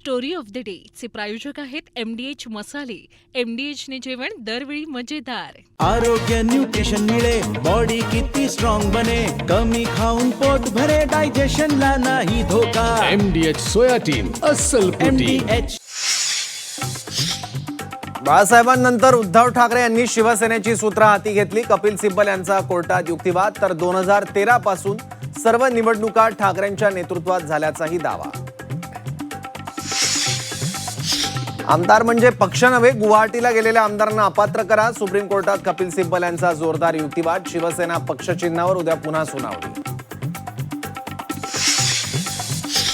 Story of the day चे प्रायोजक आहेत MDH मसाले. MDH ने जेवण दरवेळी मजेदार. आरोग्य न्यूट्रिशन मिळे, बॉडी किती स्ट्रॉंग बने, कमी खाऊन पोट भरे, डायजेशनला नाही धोका. MDH सोया टीम अस्सल प्रोटीन. MDH. बाळासाहेबांनंतर उद्धव ठाकरे यांनी शिवसेनेची सूत्र हाती घेतली. कपिल सिब्बल यांचा कोर्टात युक्तिवाद. तर 2013 पासून सर्व निवडणुका ठाकरेंच्या नेतृत्वात झाल्याचाही दावा. आमदार म्हणजे पक्ष नव्हे, गुवाहाटीला गेलेल्या आमदारांना अपात्र करा. सुप्रीम कोर्टात कपिल सिब्बल यांचा जोरदार युक्तिवाद. शिवसेना पक्षचिन्हावर उद्या पुन्हा सुनावणी.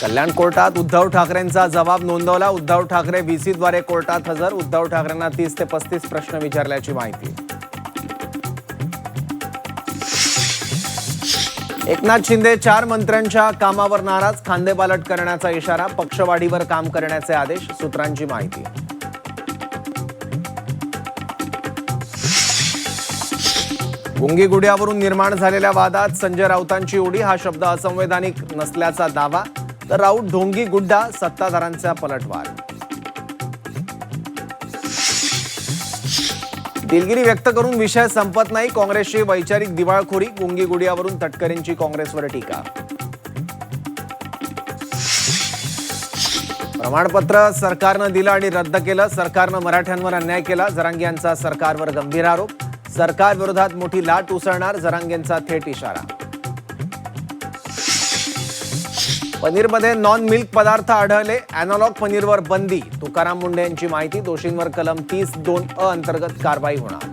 कल्याण कोर्टात उद्धव ठाकरेंचा जबाब नोंदवला. उद्धव ठाकरे VC द्वारे कोर्टात हजर. उद्धव ठाकरेंना 30 ते 35 प्रश्न विचारल्याची माहिती. एकनाथ शिंदे 4 मंत्र्यांच्या कामावर नाराज. खांदेपालट करण्याचा इशारा. पक्षवाढीवर काम करण्याचे आदेश. सूत्रांची माहिती. गुंगी गुडियावरून निर्माण झालेल्या वादात संजय राऊतांची उडी. हा शब्द असंवैधानिक नसल्याचा दावा. तर राऊत ढोंगी गुड्डा, सत्ताधाऱ्यांचा पलटवार. दिलगिरी व्यक्त करून विषय संपत नाही. काँग्रेसची वैचारिक दिवाळखोरी. गुंगी गुडियावरून तटकरेंची काँग्रेसवर टीका. प्रमाणपत्र सरकारनं दिलं आणि रद्द केलं. सरकारनं मराठ्यांवर अन्याय केला. जरांगे यांचा सरकारवर गंभीर आरोप. सरकार विरोधात मोठी लाट उसळणार. जरांगेंचा थेट इशारा. पनीरमध्ये नॉन मिल्क पदार्थ आढळले. अॅनालॉग पनीरवर बंदी. तुकाराम मुंडे यांची माहिती. दोषींवर कलम 30(2)(अ) अंतर्गत कारवाई होणार.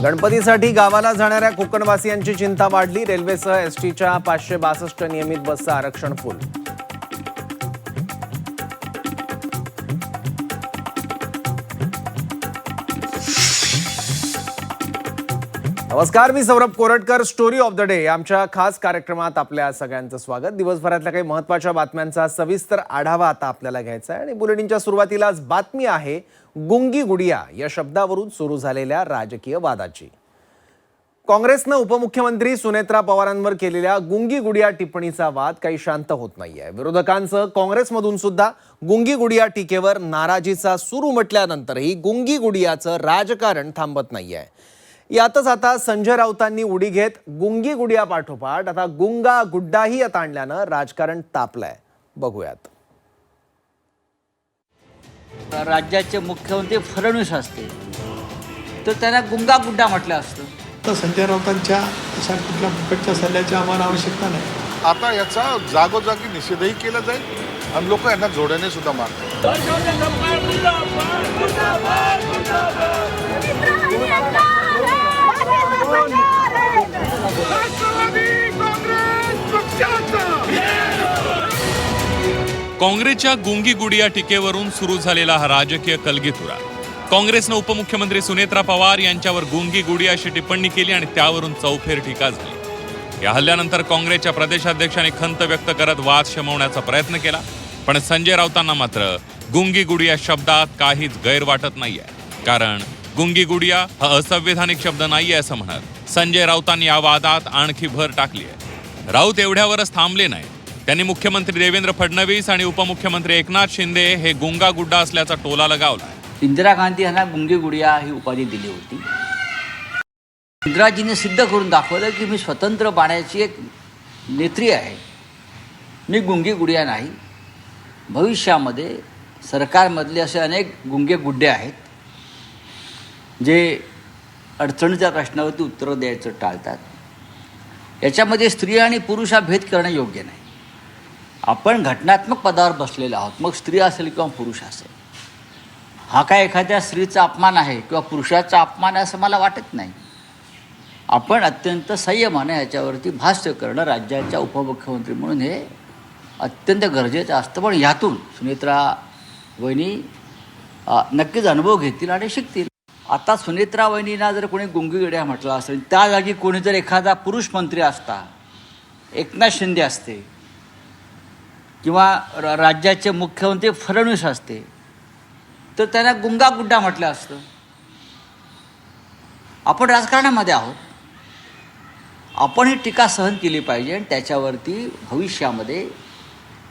गणपतीसाठी गावाला जाणाऱ्या कोकणवासियांची चिंता वाढली. रेल्वेसह एसटीच्या 562 नियमित बसचं आरक्षण फुल. नमस्कार, मी Saurabh Koratkar. Story of the day आमच्या खास कार्यक्रमात आपल्या सगळ्यांचं स्वागत. दिवसभरातल्या काही महत्त्वाच्या बातम्यांचा सविस्तर आढावा आता आपल्याला घ्यायचा आहे. आणि बुलेटिनच्या सुरुवातीलाच बातमी आहे गुंगी गुडिया या शब्दावरून सुरू झालेल्या राजकीय वादाची. काँग्रेसनं उपमुख्यमंत्री सुनेत्रा पवारांवर केलेल्या गुंगी गुडिया टिप्पणीचा वाद काही शांत होत नाहीये. विरोधकांसह काँग्रेसमधून सुद्धा गुंगी गुडिया टीकेवर नाराजीचा सूर उमटल्यानंतरही गुंगी गुडियाचं राजकारण थांबत नाहीये. यातच आता संजय राऊतांनी उडी घेत गुंगी गुडिया पाठोपाठ आता गुंगा गुड्डाही ताणल्यानं राजकारण तापलंय. बघूयात. राज्याचे मुख्यमंत्री फडणवीस असते तर त्यांना गुंगा गुड्डा म्हटलं असतं. तर संजय राऊतांच्या अशा कुठल्या फुकटच्या सल्ल्याची आम्हाला आवश्यकता नाही. आता याचा जागोजागी निषेधही केला जाईल आणि लोक यांना जोड्याने सुद्धा मारतात. काँग्रेसच्या गुंगी गुडिया टीकेवरून सुरू झालेला हा राजकीय कलगीतुरा. काँग्रेसनं उपमुख्यमंत्री सुनेत्रा पवार यांच्यावर गुंगी गुडिया अशी टिप्पणी केली आणि त्यावरून चौफेर टीका झाली. या हल्ल्यानंतर काँग्रेसच्या प्रदेशाध्यक्षांनी खंत व्यक्त करत वाद शमवण्याचा प्रयत्न केला. पण संजय राऊतांना मात्र गुंगी गुडिया शब्दात काहीच गैर वाटत नाहीये. कारण गुंगी गुडिया हा असंवैधानिक शब्द नाहीये असं म्हणत संजय राऊतांनी या वादात आणखी भर टाकली आहे. राऊत एवढ्यावरच थांबले नाही. त्यांनी मुख्यमंत्री देवेंद्र फडणवीस आणि उपमुख्यमंत्री एकनाथ शिंदे हे गुंगा गुड्डा असल्याचा टोला लगावला. इंदिरा गांधी यांना गुंगी गुडिया ही उपाधी दिली होती. इंदिराजीने सिद्ध करून दाखवलं की मी स्वतंत्र पाण्याची एक नेत्री आहे, मी गुंगी गुडिया नाही. भविष्यामध्ये सरकारमधले असे अनेक गुंगे गुड्डे आहेत जे अडचणीच्या प्रश्नावरती उत्तरं द्यायचं टाळतात. याच्यामध्ये स्त्री आणि पुरुष हा भेद करणं योग्य नाही. आपण घटनात्मक पदावर बसलेलो आहोत, मग स्त्री असेल किंवा पुरुष असेल. हा काय एखाद्या स्त्रीचा अपमान आहे किंवा पुरुषाचा अपमान आहे असं मला वाटत नाही. आपण अत्यंत संयमाने ह्याच्यावरती भाष्य करणं राज्याच्या उपमुख्यमंत्री म्हणून हे अत्यंत गरजेचं असतं. पण ह्यातून सुनेत्रा वहिनी नक्कीच अनुभव घेतील आणि शिकतील. आता सुनेत्रा वहिनींना जर कोणी गुंगी गुडिया म्हटलं असेल, त्या जागी कोणी जर एखादा पुरुष मंत्री असता, एकनाथ शिंदे असते किंवा राज्याचे मुख्यमंत्री फडणवीस असते तर त्यांना गुंगा गुड्डा म्हटलं असतं. आपण राजकारणामध्ये आहोत. आपण ही टीका सहन केली पाहिजे आणि त्याच्यावरती भविष्यामध्ये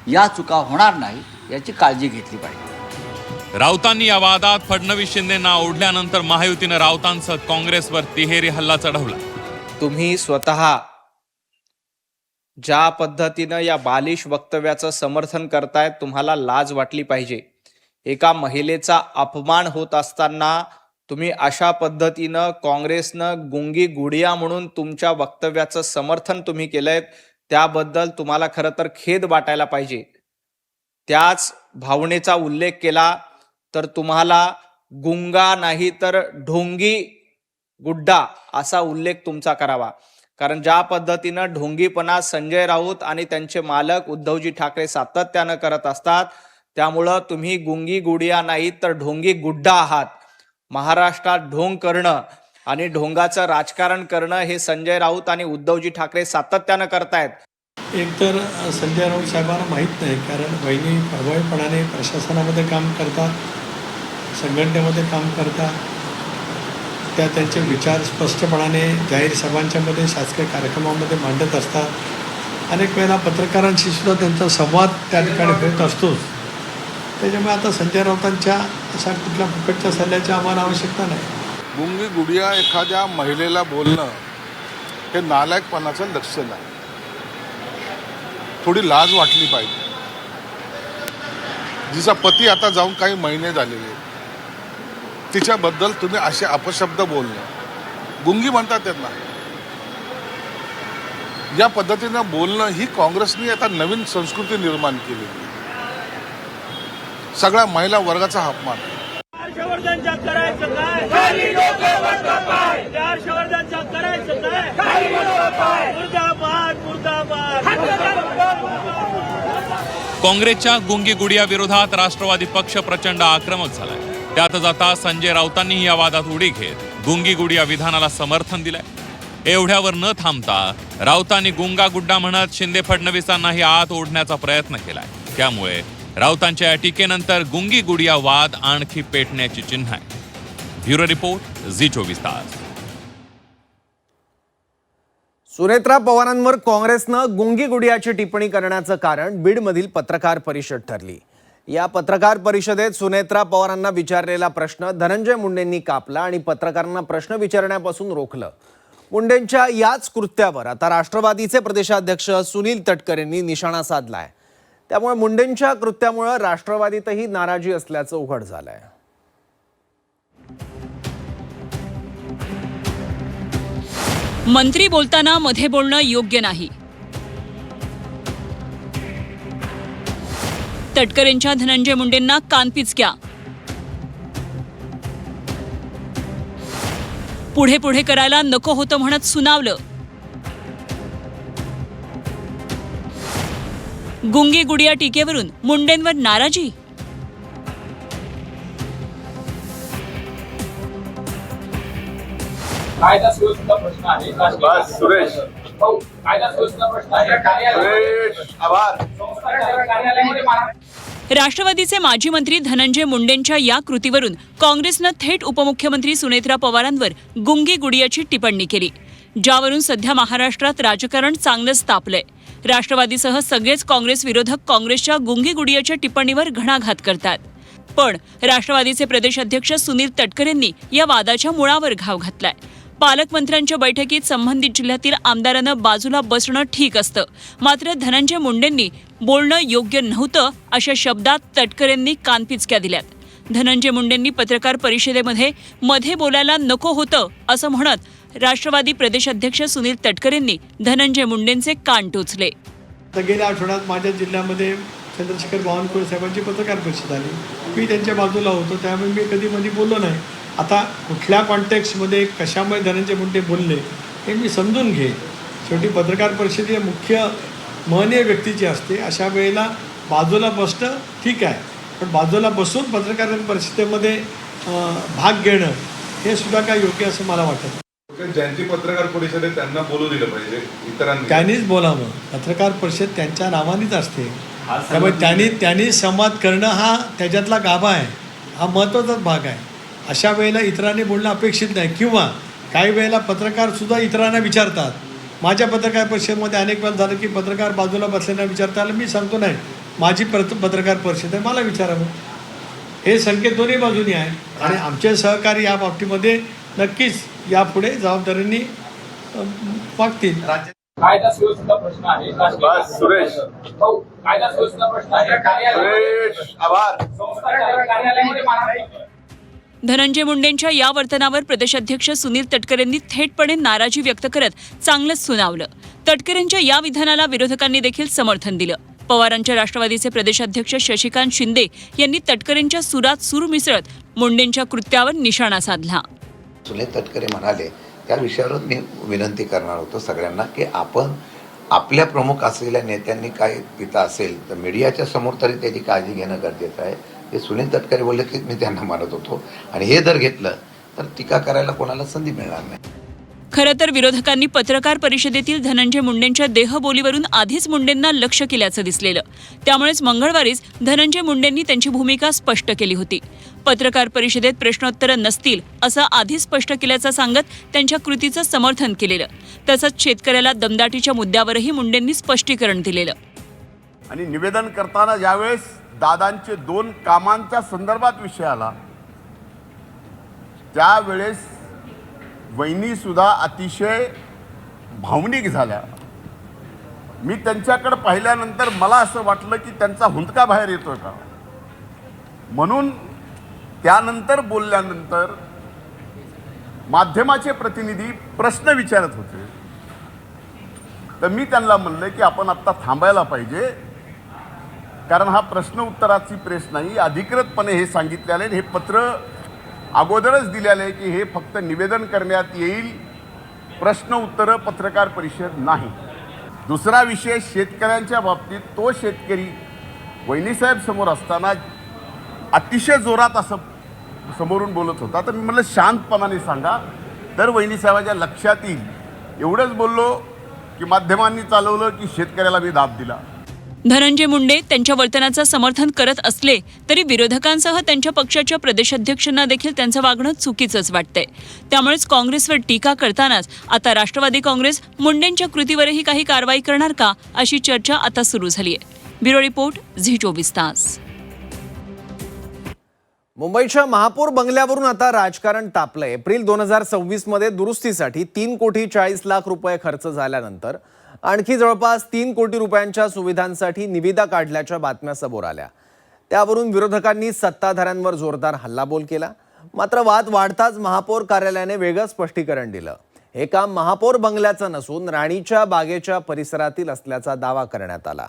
या चुका होणार नाही याची काळजी घेतली पाहिजे. राऊतांनी या वादात फडणवीस शिंदेंना ओढल्यानंतर महायुतीनं राऊतांसह काँग्रेसवर तिहेरी हल्ला चढवला. तुम्ही स्वतः ज्या पद्धतीनं या बालिश वक्तव्याचं समर्थन करतायत तुम्हाला लाज वाटली पाहिजे. एका महिलेचा अपमान होत असताना तुम्ही अशा पद्धतीनं काँग्रेसनं गुंगी गुडिया म्हणून तुमच्या वक्तव्याचं समर्थन तुम्ही केलंय, त्याबद्दल तुम्हाला खरं तर खेद वाटायला पाहिजे. त्याच भावनेचा उल्लेख केला तर तुम्हाला गुंगा नाही तर ढोंगी गुड्डा असा उल्लेख तुमचा करावा. कारण ज्या पद्धतीनं ढोंगीपणा संजय राऊत आणि त्यांचे मालक उद्धवजी ठाकरे सातत्यानं करत असतात, त्यामुळं तुम्ही गुंगी गुडिया नाही तर ढोंगी गुड्डा आहात. महाराष्ट्रात ढोंग करणं आणि ढोंगाचं राजकारण करणं हे संजय राऊत आणि उद्धवजी ठाकरे सातत्यानं करतायत. एकतर संजय राऊत साहेबांना माहीत नाही, कारण वहिनी प्रभावीपणाने प्रशासनामध्ये काम करतात, संघटनेमध्ये काम करतात. त्या त्यांचे विचार स्पष्टपणाने जाहीर सभांच्यामध्ये शासकीय कार्यक्रमामध्ये मांडत असतात. अनेक वेळेला पत्रकारांशी सुद्धा त्यांचा संवाद त्या ठिकाणी होत असतोच. त्याच्यामुळे आता संजय राऊतांच्या अशा कुठल्या फुकटच्या सल्ल्याची आम्हाला आवश्यकता नाही. गुंगी गुडिया एखाद्या महिलेला बोलणं हे नालायकपणाचं लक्षण आहे. थोडी लाज वाटली पाहिजे. जिचा पती आता जाऊन काही महिने झालेले, तिच्याबद्दल तुम्ही असे अपशब्द बोलणं, गुंगी म्हणतात त्यांना, या पद्धतीनं बोलणं ही काँग्रेसने आता नवीन संस्कृती निर्माण केली. सगळ्या महिला वर्गाचा अपमान. हर्षवर्धनच्या करायचं काय, हर्षवर्धनच्या करायचं काय, मुर्दाबाद मुर्दाबाद. काँग्रेसच्या गुंगी गुडिया विरोधात राष्ट्रवादी पक्ष प्रचंड आक्रमक झालाय. त्यातच आता संजय राऊतांनी या वादात उडी घेत गुंगी गुडिया विधानाला समर्थन दिलंय. एवढ्यावर न थांबता राऊतांनी गुंगा गुड्डा म्हणत शिंदे फडणवीसांनाही आत ओढण्याचा प्रयत्न केलाय. त्यामुळे राऊतांच्या या टीकेनंतर गुंगी गुडिया वाद आणखी पेटण्याची चिन्ह आहे. ब्युरो रिपोर्ट, झी24 तास. सुनेत्रा पवारांवर काँग्रेसनं गुंगी गुडियाची टिप्पणी करण्याचं कारण बीडमधील पत्रकार परिषद ठरली. या पत्रकार परिषदेत सुनेत्रा पवारांना विचारलेला प्रश्न धनंजय मुंडेंनी कापला आणि पत्रकारांना प्रश्न विचारण्यापासून रोखलं. मुंडेंच्या याच कृत्यावर आता राष्ट्रवादीचे प्रदेशाध्यक्ष सुनील तटकरेंनी निशाणा साधलाय. त्यामुळे मुंडेंच्या कृत्यामुळे राष्ट्रवादीतही नाराजी असल्याचं उघड झालंय. मंत्री बोलताना मध्ये बोलणं योग्य नाही. तटकरेंच्या धनंजय मुंडेंना कानपिचक्या. पुढे पुढे करायला नको होतं म्हणत सुनावलं. गुंगी गुडिया टीकेवरून मुंडेंवर नाराजी. कायदा सुव्यवस्थेचा प्रश्न आहे. सुरेश कायदा सुव्यवस्थेचा प्रश्न आहे. राष्ट्रवादीचे माजी मंत्री धनंजय मुंडेंच्या या कृतीवरून काँग्रेसनं थेट उपमुख्यमंत्री सुनेत्रा पवारांवर गुंगी गुडियाची टिप्पणी केली, ज्यावरून सध्या महाराष्ट्रात राजकारण चांगलंच तापलंय. राष्ट्रवादीसह सगळेच काँग्रेस विरोधक काँग्रेसच्या गुंगी गुडियाच्या टिप्पणीवर घणाघात करतात. पण राष्ट्रवादीचे प्रदेशाध्यक्ष सुनील तटकरेंनी या वादाच्या मुळावर घाव घातलाय. पालकमंत्र्यांच्या बैठकीत संबंधित जिल्ह्यातील आमदारांनं बाजूला बसणं ठीक असतं, मात्र धनंजय मुंडेंनी बोलणं योग्य नव्हतं अशा शब्दात तटकरेंनी कानपिचक्या दिल्यात. धनंजय मुंडेंनी पत्रकार परिषदेमध्ये मध्ये बोलायला नको होतं असं म्हणत राष्ट्रवादी प्रदेशाध्यक्ष सुनील तटकरेंनी धनंजय मुंडेंचे कान टोचले. गेल्या आठवड्यात माझ्या जिल्ह्यामध्ये चंद्रशेखर बावनकुळे साहेबांची पत्रकार परिषद आली. मी त्यांच्या बाजूला होतो, त्यामुळे मी कधी मध्ये बोललो नाही. आता कुठल्या कॉन्टेक्स्टमध्ये कशामुळे धनंजय मुंडे बोलले हे मी समजून घे. शेवटी पत्रकार परिषद ही मुख्य महनीय व्यक्तीची असते. अशा वेळेला बाजूला बसणं ठीक आहे, पण बाजूला बसून पत्रकार परिषदेमध्ये भाग घेणं हे सुद्धा काय योग्य असं मला वाटतं. ज्यांची पत्रकार परिषद आहे त्यांना बोलू दिलं पाहिजे, इतरांनी त्यांनीच बोलावं. पत्रकार परिषद त्यांच्या नावानेच असते, त्यामुळे त्यांनी संवाद करणं हा त्याच्यातला गाभा आहे, हा महत्त्वाचाच भाग आहे. अशा वेळेला इतरांनी बोलणं अपेक्षित नाही. किंवा काही वेळेला पत्रकार सुद्धा इतरांना विचारतात माझ्या पत्रकार परिषदेमध्ये अनेक वेळा झालं की पत्रकार बाजूला बसलेला विचारता आलं, मी सांगतो नाही माझी पत्रकार परिषद आहे, मला विचारावं. हे संकेत दोन्ही बाजूनी आहे आणि आमचे सहकारी या बाबतीमध्ये नक्कीच यापुढे जबाबदारीने वागतील. कायदा सुव्यवस्थेचा प्रश्न आहे. सुरेश. हो, कायदा सुव्यवस्थेचा प्रश्न आहे. कार्यालयामध्ये मारहाण. धनंजय मुंडेंच्या या वर्तनावर प्रदेशाध्यक्ष सुनील तटकरेंनी थेटपणे नाराजी व्यक्त करत चांगलंच सुनावलं. तटकरेंच्या या विधानाला विरोधकांनी देखील समर्थन दिलं. पवारांच्या राष्ट्रवादीचे प्रदेशाध्यक्ष शशिकांत शिंदे यांनी तटकरेंच्या सुरात सूर मिसळत मुंडेंच्या कृत्यावर निशाणा साधला. सुनील तटकरे म्हणाले त्या विषयावरच मी विनंती करणार होतो सगळ्यांना की आपण आपल्या प्रमुख असलेल्या नेत्यांनी काय तिथं असेल तर मीडियाच्या समोर तरी त्याची काळजी घेणं गरजेचं आहे. हे सुनील तटकरे बोलले की मी त्यांना मानत होतो आणि हे जर घेतलं तर टीका करायला कोणाला संधी मिळणार नाही. खरं तर विरोधकांनी पत्रकार परिषदेतील धनंजय मुंडेंच्या देहबोलीवरून आधीच मुंडेंना लक्ष केल्याचं दिसलेलं. त्यामुळेच मंगळवारीच धनंजय मुंडेंनी त्यांची भूमिका स्पष्ट केली होती. पत्रकार परिषदेत प्रश्नोत्तरं नसतील असं आधीच स्पष्ट केल्याचं सांगत त्यांच्या कृतीचं समर्थन केलेलं. तसंच शेतकऱ्याला दमदाटीच्या मुद्द्यावरही मुंडेंनी स्पष्टीकरण दिलेलं. आणि निवेदन करताना ज्यावेळेस दादांचे 2 कामांच्या संदर्भात विषय आला त्यावेळेस वहिनीसुद्धा अतिशय भावनिक झाल्या. मी त्यांच्याकडे पाहिल्यानंतर मला असं वाटलं की त्यांचा हुंदका बाहेर येतोय का म्हणून त्यानंतर बोलल्यानंतर माध्यमाचे प्रतिनिधी प्रश्न विचारत होते तर मी त्यांना म्हणलं की आपण आत्ता थांबायला पाहिजे कारण हा प्रश्न उत्तराची प्रेस नाही. अधिकृतपणे हे सांगितलेलं आहे, हे पत्र अगोदरच दिलेलं आहे की हे फक्त निवेदन करण्यात येईल, प्रश्न उत्तरं पत्रकार परिषद नाही. दुसरा विषय शेतकऱ्यांच्या बाबतीत तो शेतकरी वहिनीसाहेब समोर असताना अतिशय जोरात असं समोरून बोलत होता. तर मी म्हटलं शांतपणाने सांगा तर वहिनीसाहेबाच्या लक्षात येईल. एवढंच बोललो की माध्यमांनी चालवलं की शेतकऱ्याला मी दाब दिला. धनंजय मुंडे त्यांच्या वर्तनाचं समर्थन करत असले तरी विरोधकांसह त्यांच्या पक्षाच्या प्रदेशाध्यक्षांना देखील त्यांचं वागणं चुकीचंच वाटतंय. त्यामुळेच काँग्रेसवर टीका करतानाच आता राष्ट्रवादी काँग्रेस मुंडेंच्या कृतीवरही काही कारवाई करणार का अशी चर्चा आता सुरू झाली आहे. ब्युरो रिपोर्ट झी24 तास. मुंबईच्या महापौर बंगल्यावरून आता राजकारण तापलंय. एप्रिल 2026 मध्ये दुरुस्तीसाठी 3,40,00,000 रुपये खर्च झाल्यानंतर आणखी जवळपास 3 कोटी रुपयांच्या सुविधांसाठी निविदा काढल्याच्या बातम्या समोर आल्या. त्यावरून विरोधकांनी सत्ताधाऱ्यांवर जोरदार हल्लाबोल केला. मात्र वाद वाढताच महापौर कार्यालयाने वेगळं स्पष्टीकरण दिलं. हे काम महापौर बंगल्याचं नसून राणीच्या बागेच्या परिसरातील असल्याचा दावा करण्यात आला.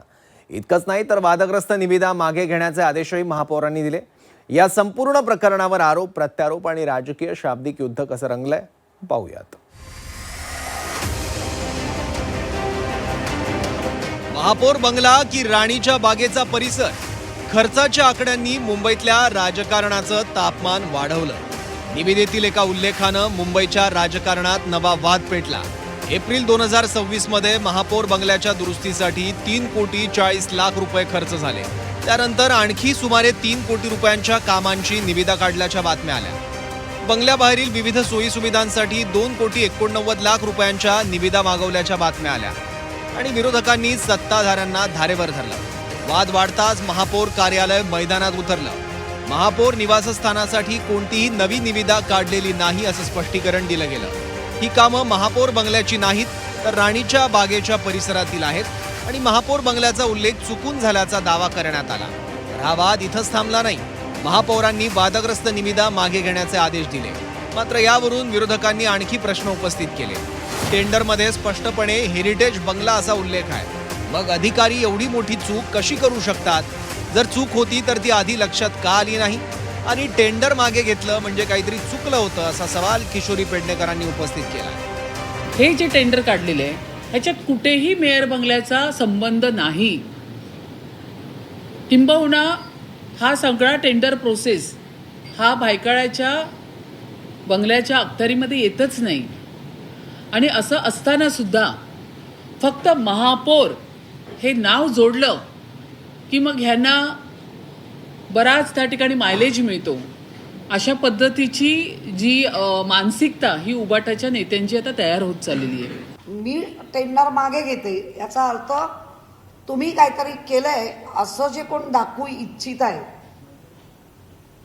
इतकंच नाही तर वादग्रस्त निविदा मागे घेण्याचे आदेशही महापौरांनी दिले. या संपूर्ण प्रकरणावर आरोप प्रत्यारोप आणि राजकीय शाब्दिक युद्ध कसं रंगलंय पाहूयात. महापौर बंगला की राणीच्या बागेचा परिसर, खर्चाच्या आकड्यांनी मुंबईतल्या राजकारणाचं तापमान वाढवलं. निविदेतील एका उल्लेखानं मुंबईच्या राजकारणात नवा वाद पेटला. एप्रिल 2026 मध्ये महापौर बंगल्याच्या दुरुस्तीसाठी 3,40,00,000 रुपये खर्च झाले. त्यानंतर आणखी सुमारे 3 कोटी रुपयांच्या कामांची निविदा काढल्याच्या बातम्या आल्या. बंगल्याबाहेरील विविध सोयी सुविधांसाठी 2,89,00,000 रुपयांच्या निविदा मागवल्याच्या बातम्या आल्या आणि विरोधकांनी सत्ताधाऱ्यांना धारेवर धरलं. वाद वाढताच महापौर कार्यालय मैदानात उतरलं. महापौर निवासस्थानासाठी कोणतीही नवी निविदा काढलेली नाही असं स्पष्टीकरण दिलं गेलं. ही कामं महापौर बंगल्याची नाहीत तर राणीच्या बागेच्या परिसरातील आहेत आणि महापौर बंगल्याचा उल्लेख चुकून झाल्याचा दावा करण्यात आला. तर हा वाद इथंच थांबला नाही. महापौरांनी वादग्रस्त निविदा मागे घेण्याचे आदेश दिले. मात्र यावरून विरोधकांनी आणखी प्रश्न उपस्थित केले. टेंडरमध्ये स्पष्टपणे हेरिटेज बंगला असा उल्लेख आहे. मग अधिकारी एवढी मोठी चूक कशी करू शकतात? जर चूक होती तर ती आधी लक्षात का आली नाही आणि टेंडर मागे घेतलं म्हणजे काहीतरी चुकलं होतं असा सवाल किशोरी पेडणेकरांनी उपस्थित केला. हे जे टेंडर काढलेले आहे ह्याच्यात कुठेही मेयर बंगल्याचा संबंध नाही. किंबहुना हा सगळा टेंडर प्रोसेस हा भायखळ्याच्या बंगल्याच्या अखत्यारीमध्ये येतच नाही. आणि असं असताना सुद्धा फक्त महापौर हे नाव जोडलं की मग ह्यांना बराच त्या ठिकाणी मायलेज मिळतो. अशा पद्धतीची जी मानसिकता ही उबाटाच्या नेत्यांची आता तयार होत चाललेली आहे. मी टेंडर मागे घेते याचा अर्थ तुम्ही काहीतरी केलंय असं जे कोण दाखवू इच्छित आहे,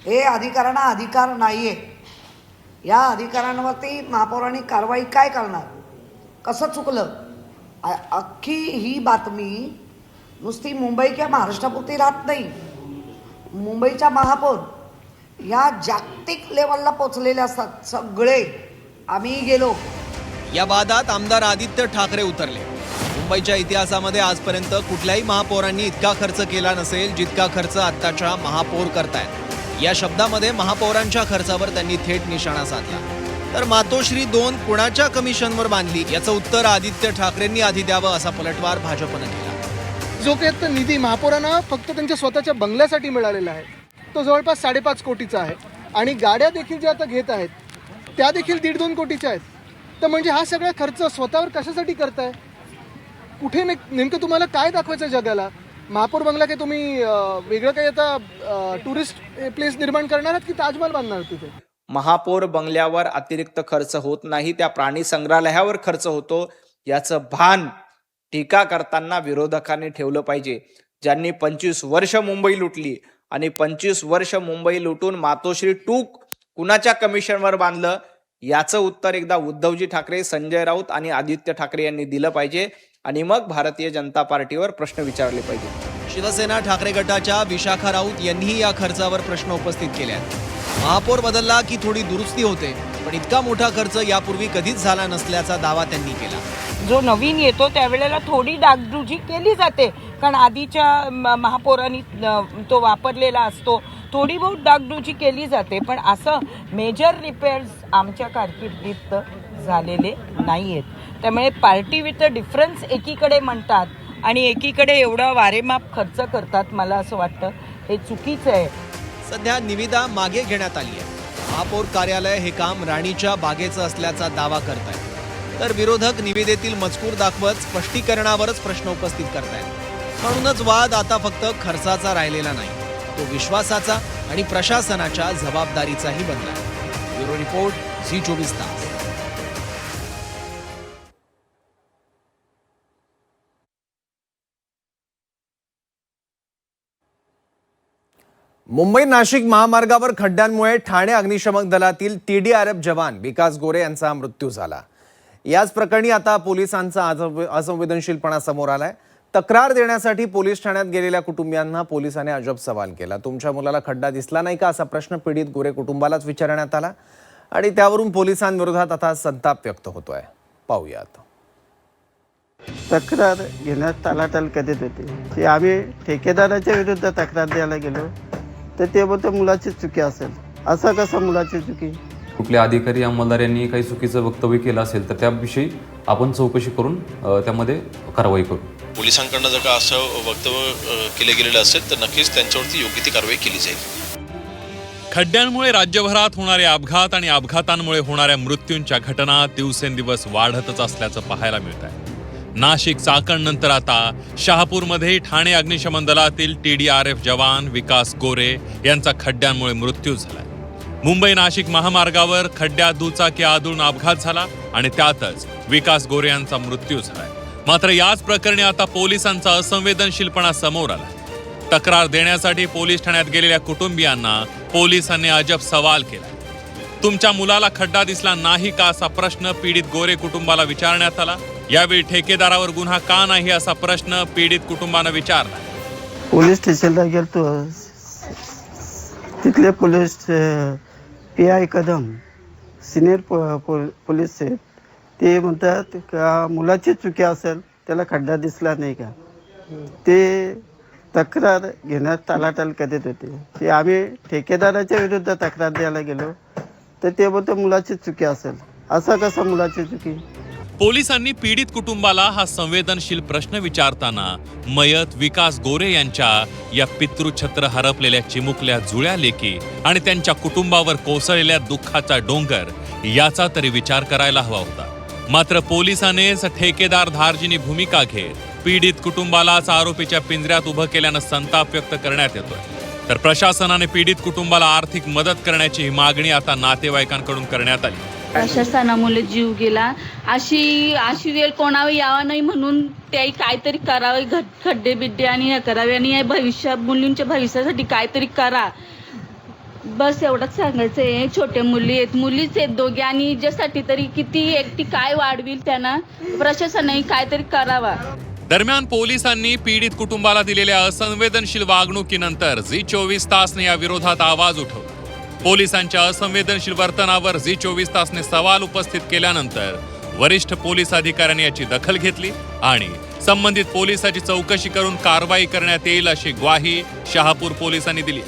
हे अधिकाऱ्यांना अधिकार नाहीये. या अधिकाऱ्यांवरती महापौरांनी कारवाई काय करणार, कसं चुकलं? अख्खी ही बातमी नुसती मुंबई किंवा महाराष्ट्रापुरती राहत नाही. मुंबईच्या महापौर या जागतिक लेवलला पोचलेले असतात. सगळे आम्ही गेलो. या वादात आमदार आदित्य ठाकरे उतरले. मुंबईच्या इतिहासामध्ये आजपर्यंत कुठल्याही महापौरांनी इतका खर्च केला नसेल जितका खर्च आत्ताच्या महापौर करतायत. या शब्दामध्ये महापौरांच्या खर्चावर त्यांनी थेट निशाणा साधला. तर मातोश्री 2 कुणाच्या कमिशनवर बांधली याचं उत्तर आदित्य ठाकरेंनी आधी द्यावं असा पलटवार भाजपनं केला. जो काही निधी महापौरांना फक्त त्यांच्या स्वतःच्या बंगल्यासाठी मिळालेला आहे तो जवळपास 5.5 कोटीचा आहे. आणि गाड्या देखील ज्या आता घेत आहेत त्या देखील 1.5-2 कोटीच्या आहेत. तर म्हणजे हा सगळा खर्च स्वतःवर कशासाठी करताय? कुठे नेमकं तुम्हाला काय दाखवायचं जगाला? महापौर बंगला काय तुम्ही वेगळं काही आता टुरिस्ट प्लेस निर्माण करणार आहात की ताजमहल बांधणार तिथे? महापौर बंगल्यावर अतिरिक्त खर्च होत नाही, त्या प्राणी संग्रहालयावर खर्च होतो. याचं भान टीका करताना विरोधकांनी ठेवलं पाहिजे. ज्यांनी 25 वर्ष मुंबई लुटली आणि 25 वर्ष मुंबई लुटून मातोश्री 2 कुणाच्या कमिशनवर बांधलं याचं उत्तर एकदा उद्धवजी ठाकरे, संजय राऊत आणि आदित्य ठाकरे यांनी दिलं पाहिजे. आणि मग भारतीय जनता पार्टीवर प्रश्न विचारले पाहिजे. शिवसेना ठाकरे गटाच्या विशाखा राऊत यांनीही या खर्चावर प्रश्न उपस्थित केले आहेत. महापौर बदलला की थोडी दुरुस्ती होते, पण इतका मोठा खर्च यापूर्वी कधीच झाला नसल्याचा दावा त्यांनी केला. जो नवीन येतो त्यावेळेला थोडी डागडुजी केली जाते, कारण आधीच्या महापौरांनी तो वापरलेला असतो. थोडी बहुत डागडुजी केली जाते, पण असं मेजर रिपेअर्स आमच्या कारकिर्दीत झालेले नाही आहेत. त्यामुळे पार्टी विथ अ डिफरन्स एकीकडे म्हणतात आणि एकीकडे एवढा वारेमाप खर्च करतात. मला असं वाटतं हे चुकीचं आहे. सध्या निविदा मागे घेण्यात आली आहे. महापौर कार्यालय हे काम राणीच्या बागेचं असल्याचा दावा करत आहे. तर विरोधक निविदेतील मजकूर दाखवत स्पष्टीकरणावरच प्रश्न उपस्थित करतायत. म्हणूनच वाद आता फक्त खर्चाचा राहिलेला नाही, तो विश्वासाचा आणि प्रशासनाच्या जबाबदारीचाही बनला आहे. ब्युरो रिपोर्ट, झी24 तास. मुंबई नाशिक महामार्गावर खड्ड्यांमुळे ठाणे अग्निशमक दलातील TDRF जवान विकास गोरे यांचा मृत्यू झाला. याच प्रकरणी आता पोलिसांचा असंवेदनशीलपणा समोर आलाय. तक्रार देण्यासाठी पोलीस ठाण्यात गेलेल्या कुटुंबियांना पोलिसांनी अजब सवाल केला. तुमच्या मुलाला खड्डा दिसला नाही का, असा प्रश्न पीडित गोरे कुटुंबालाच विचारण्यात आला आणि त्यावरून पोलिसांविरोधात आता संताप व्यक्त होतोय. पाहूयात. तक्रार घेण्यात टाळाटाळ करीत होते. आम्ही ठेकेदाराच्या विरुद्ध तक्रार द्यायला गेलो तर ते बोलतो मुलाची चुकी असेल. असं कसं मुलाची चुकी? कुठल्या अधिकारी अंमलदार यांनी काही चुकीचं वक्तव्य केलं असेल तर त्याविषयी आपण चौकशी करून त्यामध्ये कारवाई करू. पोलिसांकडनं जर का असं वक्तव्य केले गेलेलं असेल तर नक्कीच त्यांच्यावरती योग्य ती कारवाई केली जाईल. खड्ड्यांमुळे राज्यभरात होणारे अपघात आणि अपघातांमुळे होणाऱ्या मृत्यूंच्या घटना दिवसेंदिवस वाढतच असल्याचं पाहायला मिळत आहे. नाशिक चाकण नंतर आता शहापूरमध्ये ठाणे अग्निशमन दलातील TDRF जवान विकास गोरे यांचा खड्ड्यांमुळे मृत्यू झालाय. मुंबई नाशिक महामार्गावर खड्ड्यात दुचाकी आदळून अपघात झाला आणि त्यातच विकास गोरे यांचा मृत्यू झालाय. मात्र याच प्रकरणी आता पोलिसांचा असंवेदनशीलपणा समोर आला. तक्रार देण्यासाठी पोलीस ठाण्यात गेलेल्या कुटुंबियांना पोलिसांनी अजब सवाल केला. तुमच्या मुलाला खड्डा दिसला नाही का, असा प्रश्न पीडित गोरे कुटुंबाला विचारण्यात आला. यावेळी ठेकेदारावर गुन्हा का नाही असा प्रश्न पीडित कुटुंबानं विचारला. पोलीस स्टेशनला गेलतो. तिथले police PI Kadam senior police आहेत. ते म्हणतात का मुलाची चुकी असेल, त्याला खड्डा दिसला नाही का. ते तक्रार घेण्यात टाळाटाळ करीत होते. आम्ही ठेकेदाराच्या विरुद्ध तक्रार द्यायला गेलो तर ते बोलतो मुलाची चुकी असेल. असं कसं मुलाची चुकी? पोलिसांनी पीडित कुटुंबाला हा संवेदनशील प्रश्न विचारताना मयत विकास गोरे यांच्या या पितृछत्र हरपलेल्या चिमुकल्या जुळ्या लेकी आणि त्यांच्या कुटुंबावर कोसळलेल्या दुःखाचा डोंगर याचा तरी विचार करायला हवा होता. मात्र पोलिसांनीच ठेकेदार धार्जिनी भूमिका घेत पीडित कुटुंबालाच आरोपीच्या पिंजऱ्यात उभं केल्यानं संताप व्यक्त करण्यात येतोय. तर प्रशासनाने पीडित कुटुंबाला आर्थिक मदत करण्याची मागणी आता नातेवाईकांकडून करण्यात आली. प्रशासनामुळे जीव गेला. अशी वेळ कोणावर यावा नाही म्हणून त्याही काहीतरी करावे, खड्डे बिड्डे आणि हे करावे आणि या मुलींच्या भविष्यासाठी काहीतरी करा. बस एवढंच सांगायचं आहे. छोट्या मुलीच आहेत दोघे आणि हिच्यासाठी तरी किती एकटी काय वाढविल त्यांना प्रशासनाने काहीतरी करावा. दरम्यान पोलिसांनी पीडित कुटुंबाला दिलेल्या असंवेदनशील वागणुकीनंतर झी 24 या विरोधात आवाज उठवला. पोलिसांच्या असंवेदनशील वर्तनावर झी 24 सवाल उपस्थित केल्यानंतर वरिष्ठ पोलीस अधिकाऱ्यांनी याची दखल घेतली आणि संबंधित पोलिसाची चौकशी करून कारवाई करण्यात येईल अशी ग्वाही शहापूर पोलिसांनी दिली.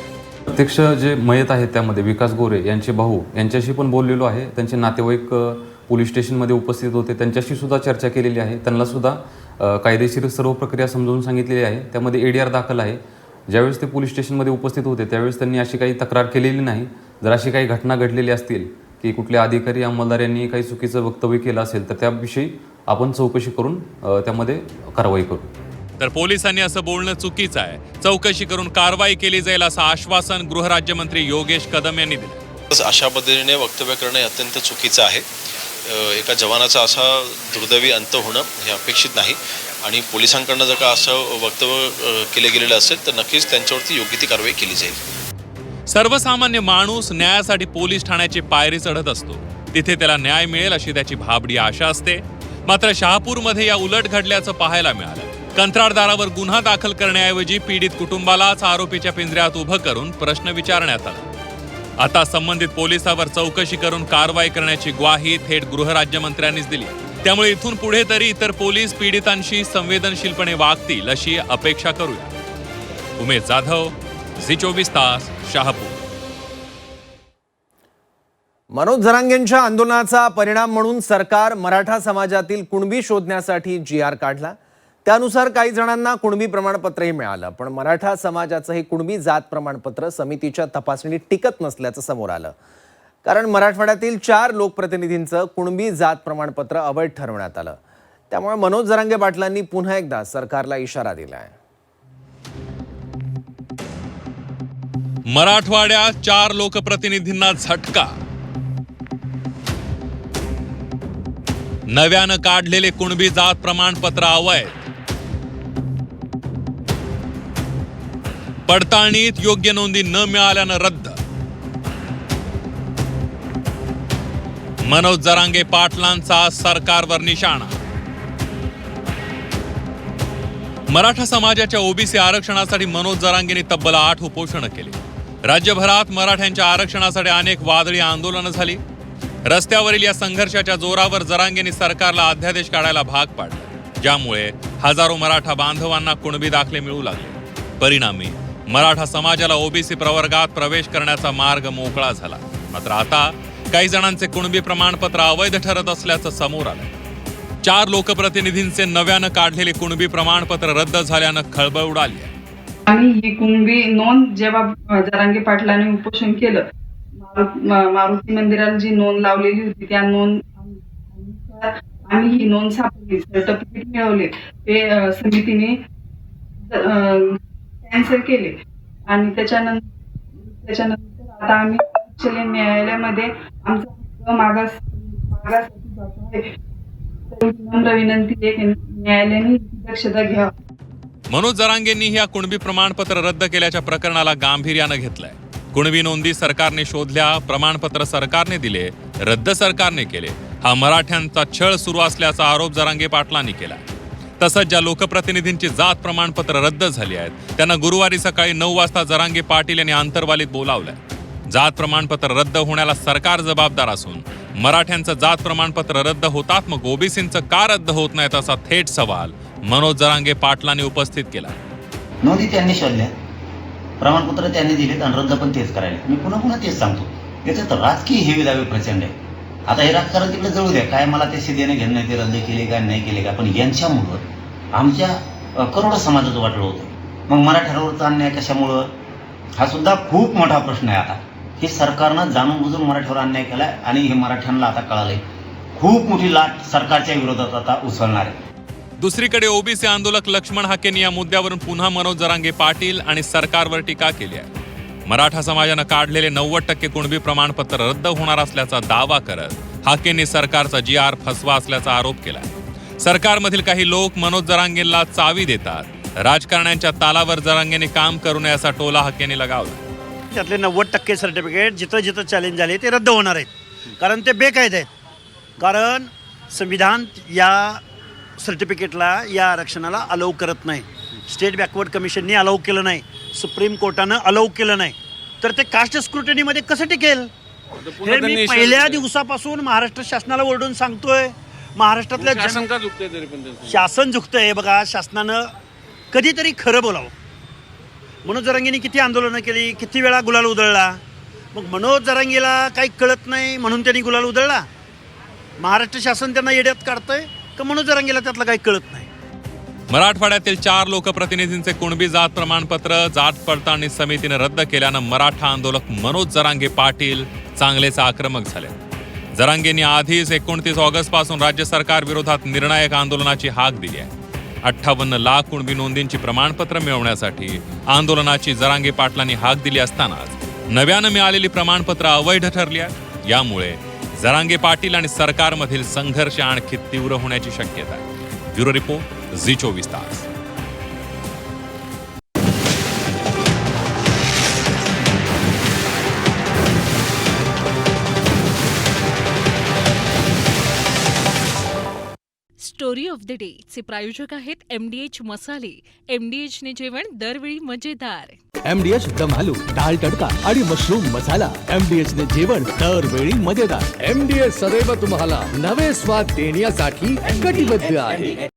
प्रत्यक्ष जे मयत आहेत त्यामध्ये विकास गोरे यांचे भाऊ यांच्याशी पण बोललेलो आहे. त्यांचे नातेवाईक पोलीस स्टेशनमध्ये उपस्थित होते, त्यांच्याशी सुद्धा चर्चा केलेली आहे. त्यांना सुद्धा कायदेशीर सर्व प्रक्रिया समजावून सांगितलेली आहे. त्यामध्ये ADR दाखल आहे. ज्यावेळेस ते पोलीस स्टेशनमध्ये उपस्थित होते त्यावेळेस त्यांनी अशी काही तक्रार केलेली नाही. जर अशी काही घटना घडलेली असतील की कुठल्या अधिकारी अंमलदार यांनी काही चुकीचं वक्तव्य केलं असेल तर त्याविषयी आपण चौकशी करून त्यामध्ये कारवाई करू. तर पोलिसांनी असं बोलणं चुकीचं आहे, चौकशी करून कारवाई केली जाईल असं आश्वासन गृहराज्यमंत्री योगेश कदम यांनी दिलं. अशा पद्धतीने वक्तव्य करणे अत्यंत चुकीचं आहे. एका जवानाचा असा दुर्दैवी अंत होणं हे अपेक्षित नाही आणि पोलिसांकडनं जर का असं वक्तव्य केले गेलेलं असेल तर नक्कीच त्यांच्यावरती योग्य ती कारवाई केली जाईल. सर्वसामान्य माणूस न्यायासाठी पोलीस ठाण्याची पायरी चढत असतो. तिथे त्याला न्याय मिळेल अशी त्याची भाबडी आशा असते. मात्र शहापूरमध्ये या उलट घडल्याचं पाहायला मिळालं. कंत्राटदारावर गुन्हा दाखल करण्याऐवजी पीडित कुटुंबालाच आरोपीच्या पिंजऱ्यात उभं करून प्रश्न विचारण्यात आला. आता संबंधित पोलिसावर चौकशी करून कारवाई करण्याची ग्वाही थेट गृहराज्यमंत्र्यांनीच दिली. त्यामुळे इथून पुढे तरी इतर पोलीस पीडितांशी संवेदनशीलपणे वागतील अशी अपेक्षा करूया. उमेश जाधव, झी 24 शहापूर. मनोज जरांगेंच्या आंदोलनाचा परिणाम म्हणून सरकार मराठा समाजातील कुणबी शोधण्यासाठी GR काढला. त्यानुसार काही जणांना कुणबी प्रमाणपत्रही मिळालं, पण मराठा समाजाचं हे कुणबी जात प्रमाणपत्र समितीच्या तपासणीत टिकत नसल्याचं समोर आलं. कारण मराठवाड्यातील 4 लोकप्रतिनिधींचं कुणबी जात प्रमाणपत्र अवैध ठरवण्यात आलं. त्यामुळे मनोज जरांगे पाटलांनी पुन्हा एकदा सरकारला इशारा दिलाय. मराठवाड्यात 4 लोकप्रतिनिधींना झटका. नव्यानं काढलेले कुणबी जात प्रमाणपत्र अवैध. पडताळणीत योग्य नोंदी न मिळाल्यानं रद्द. मनोज जरांगे पाटलांचा सरकारवर निशाणा. मराठा समाजाच्या ओबीसी आरक्षणासाठी मनोज जरांगेंनी तब्बल 8 उपोषणं केली. राज्यभरात मराठ्यांच्या आरक्षणासाठी अनेक वादळी आंदोलनं झाली. रस्त्यावरील या संघर्षाच्या जोरावर जरांगेंनी सरकारला अध्यादेश काढायला भाग पाडलं, ज्यामुळे हजारो मराठा बांधवांना कुणबी दाखले मिळू लागले. परिणामी मराठा समाजाला ओबीसी प्रवर्गात प्रवेश करण्याचा मार्ग मोकळा झाला. मात्र आता काही जणांचे कुणबी प्रमाणपत्र अवैध ठरत असल्याचं समोर आलं. 4 लोकप्रतिनिधींचे नव्यानं काढलेले कुणबी प्रमाणपत्र रद्द झाल्यानं खळबळ उडाली आहे. आणि ही कुणबी नोंद जेव्हा जरांगे पाटलांनी उपोषण केलं, मारुती मंदिराला जी नोंद लावलेली होती त्या नोंद आम्ही ही नोंद सापडली, सर्टिफिकेट मिळवले, ते समितीने कॅन्सल केले आणि त्याच्यानंतर आता आम्ही उच्च न्यायालयामध्ये आमचा मागासाठी जातो आहे. नम्र विनंती आहे की न्यायालयाने दक्षता घ्यावी. मनोज जरांगेंनी या कुणबी प्रमाणपत्र रद्द केल्याच्या प्रकरणाला गांभीर्यानं घेतलंय. कुणबी नोंदी सरकारने शोधल्या, प्रमाणपत्र सरकारने दिले, रद्द सरकारने केले. हा मराठ्यांचा छळ सुरू असल्याचा आरोप जरांगे पाटलांनी केला. तसंच ज्या लोकप्रतिनिधींची जात प्रमाणपत्र रद्द झाली आहेत त्यांना गुरुवारी सकाळी 9 वाजता जरांगे पाटील यांनी आंतरवालीत बोलावलंय. जात प्रमाणपत्र रद्द होण्याला सरकार जबाबदार असून मराठ्यांचं जात प्रमाणपत्र रद्द होतात, मग ओबीसींचं का रद्द होत नाहीत असा थेट सवाल मनोज जरांगे पाटलांनी उपस्थित केला. नोंदी त्यांनी शोधल्या, प्रमाणपत्र त्यांनी दिलेत आणि रद्द पण तेच करायला. मी पुन्हा तेच सांगतो, त्याच्यात राजकीय हेवी दावे प्रचंड आहे. आता हे राजकारण तिकडे जळू द्या, काय मला ते देणं घेणं ते रद्द केले का नाही केले का, पण यांच्यामुळं आमच्या करोडो समाजाचं वाटलं होतं. मग मराठ्यांवरचा अन्याय कशामुळं, हा सुद्धा खूप मोठा प्रश्न आहे. आता हे सरकारनं जाणून बुजून मराठ्यावर अन्याय केलाय आणि हे मराठ्यांना आता कळालंय. खूप मोठी लाट सरकारच्या विरोधात आता उसळणार आहे. दुसरीकडे ओबीसी आंदोलक लक्ष्मण हाकेंनी या मुद्द्यावरून पुन्हा मनोज जरांगे पाटील आणि सरकारवर टीका केली आहे. मराठा समाजानं काढलेले 90% कुणबी प्रमाणपत्र रद्द होणार असल्याचा दावा करत हाकेंनी सरकारचा GR फसवा असल्याचा आरोप केला. सरकारमधील काही लोक मनोज जरांगेंना चावी देतात. राजकारण्यांच्या तालावर जरांगेने काम करू नये असा टोला हाकेंनी लगावला. त्यातले 90% सर्टिफिकेट जिथं जिथं चॅलेंज झाले ते रद्द होणार आहेत, कारण ते बेकायदे आहेत. कारण संविधान या सर्टिफिकेटला, या आरक्षणाला अलाउ करत नाही. स्टेट बॅकवर्ड कमिशननी अलाउ केलं नाही, सुप्रीम कोर्टानं अलाउ केलं नाही, तर ते कास्ट स्क्रुटिनीमध्ये कसं टिकेल? हे मी पहिल्या दिवसापासून महाराष्ट्र शासनाला ओरडून सांगतोय. महाराष्ट्रातल्या शासन झुकतंय. बघा, शासनानं कधीतरी खरं बोलावं. मनोज जरांगेंनी किती आंदोलनं केली, किती वेळा गुलाल उधळला. मग मनोज जरांगेला काही कळत नाही म्हणून त्यांनी गुलाल उधळला? महाराष्ट्र शासन त्यांना येड्यात काढतंय का मनोज जरांगेला त्यातलं काही कळत नाही? मराठवाड्यातील 4 लोकप्रतिनिधींचे कुणबी जात प्रमाणपत्र जात पडताळणी समितीने रद्द केल्यानं मराठा आंदोलक मनोज जरांगे पाटील चांगलेच आक्रमक झाले. जरांगेंनी आधीच 29 ऑगस्ट पासून राज्य सरकार विरोधात निर्णायक आंदोलनाची हाक दिली आहे. 58 लाख कुणबी नोंदींची प्रमाणपत्र मिळवण्यासाठी आंदोलनाची जरांगे पाटलांनी हाक दिली असतानाच नव्यानं मिळालेली प्रमाणपत्र अवैध ठरली आहे. यामुळे जरांगे पाटील आणि सरकारमधील संघर्ष आणखी तीव्र होण्याची शक्यता आहे. ब्युरो रिपोर्ट, झी24 तास. स्टोरी ऑफ द डे चे प्रायोजक आहेत MDH मसाले. MDH ने जेवण दरवेळी मजेदार. MDH दम आलू, दाल तडका आणि मशरूम मसाला. MDH ने जेवण दरवेळी मजेदार. MDH सदैव तुम्हाला नवे स्वाद देण्यासाठी कटिबद्ध आहे.